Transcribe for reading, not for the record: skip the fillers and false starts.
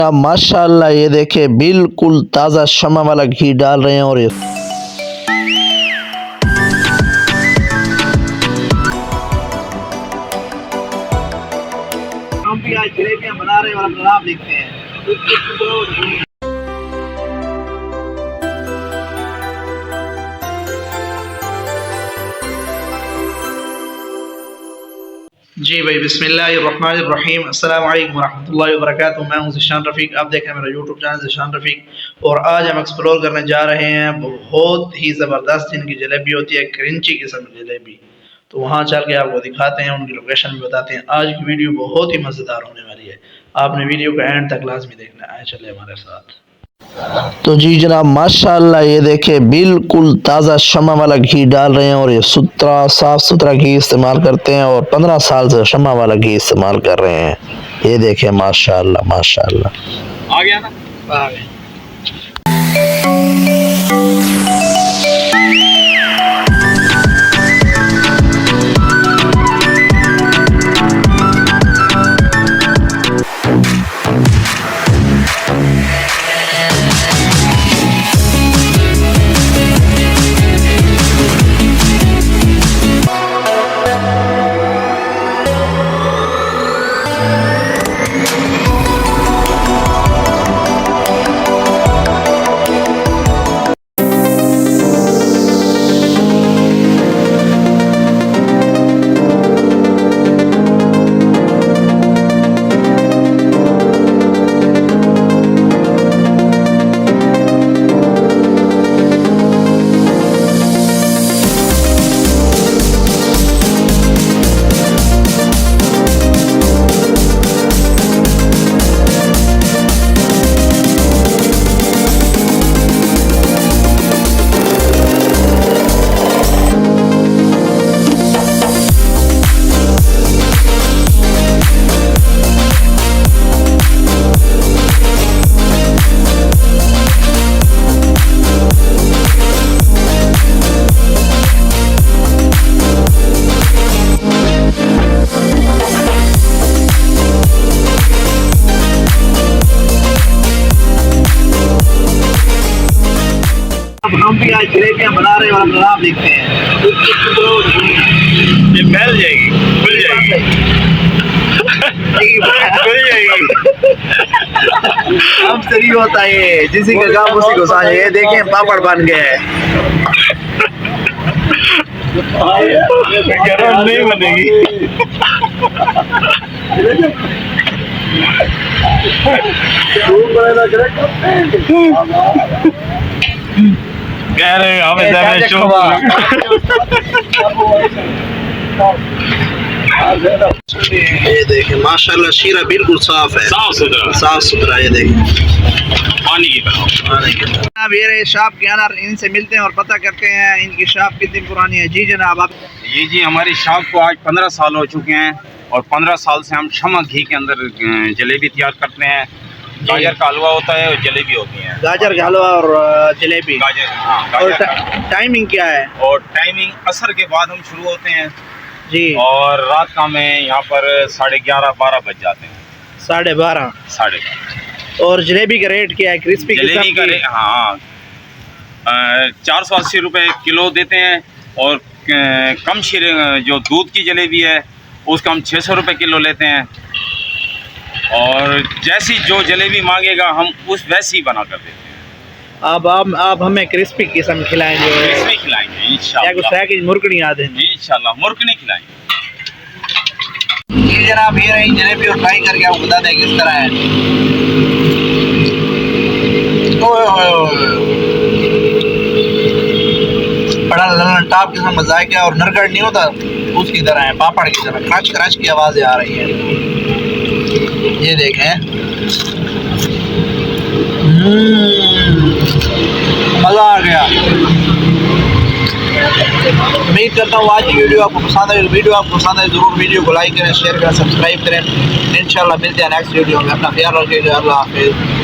अब माशाल्लाह ये देखे बिल्कुल ताज़ा शमा वाला घी डाल रहे हैं। और ये हम भी आज जलेबियां बना रहे हैं और अब आप देखते हैं। जी भाई, बिस्मिल्लाहिर्रहमानिर्रहीम, अस्सलाम वालेकुम रहमतुल्लाहि व बरकातुहू। मैं हूं ज़ीशान रफ़ीक, आप देख रहे हैं मेरा यूट्यूब चैनल ज़ीशान रफ़ीक। और आज हम एक्सप्लोर करने जा रहे हैं बहुत ही ज़बरदस्त जिनकी जलेबी होती है, क्रंची किस्म की जलेबी। तो वहाँ चल के आपको दिखाते हैं, उनकी लोकेशन भी बताते हैं। आज की वीडियो बहुत ही मज़ेदार होने वाली है, आपने वीडियो को एंड तक लाजमी देखना है। चले हमारे साथ। तो जी जनाब माशाल्लाह ये देखे बिल्कुल ताज़ा शमा वाला घी डाल रहे हैं। और ये साफ़ सुथरा घी इस्तेमाल करते हैं और 15 साल से शमा वाला घी इस्तेमाल कर रहे हैं। ये देखे माशाल्लाह माशाल्लाह। आ गया ना? आ गया। हम भी आज जलेबियां बना रहे हैं और अब आप देखते हैं। ये फैल जाएगी, खुल जाएगी, खुल जाएगी। अब सही होता है, जिसी का काम उसी को साझे। ये देखें पापड़ बन गए हैं। गरम नहीं बनेगी। कह रहे हमें ये देखें माशाल्लाह शीरा बिल्कुल साफ है, साफ सुथरा। ये देखें पानी की तरह। अब ये रहे शॉप के अनार, इनसे मिलते हैं और पता करते हैं इनकी शॉप कितनी पुरानी है। जी जनाब आप। ये जी हमारी शॉप को आज 15 साल हो चुके हैं और 15 साल से हम शमा घी के अंदर जलेबी तैयार करते हैं। गाजर का हलवा होता है और जलेबी होती है। गाजर का हलवा और जलेबी। गाजर और टाइमिंग क्या है? और टाइमिंग असर के बाद हम शुरू होते हैं जी। और रात का में यहाँ पर 11:30-12 बज जाते हैं। 12:30। और जलेबी का रेट क्या है? क्रिस्पी जलेबी का रेट 480 रुपये किलो देते हैं। और कम शीरे जो दूध की जलेबी है उसका हम 600 रुपये किलो लेते हैं। और जैसी जो जलेबी मांगेगा हम उस वैसी ही बना कर देते हैं। अब आप हमें क्रिस्पी किस्म खिलाएंगे? क्रिस्पी खिलाएंगे इंशाल्लाह। मुर्कनी आते हैं इंशाल्लाह, मुर्कनी खिलाएंगे। जी जनाब ये रही जलेबी और फ्राई करके आपको बता दें किस तरह है। बड़ा ललन टॉप किस्म मजा है क्या? और नरगढ़ नहीं होता उसकी तरह है, पापड़ की तरह क्रच क्रच की आवाज़ें आ रही हैं। ये देखें मज़ा आ गया। उम्मीद करता हूँ आज की वीडियो आपको पसंद आई। वीडियो आपको पसंद आए ज़रूर वीडियो को लाइक करें, शेयर करें, सब्सक्राइब करें। इंशाल्लाह मिलते हैं नेक्स्ट वीडियो में। अपना ख्याल रखिएगा। अल्लाह हाफिज़।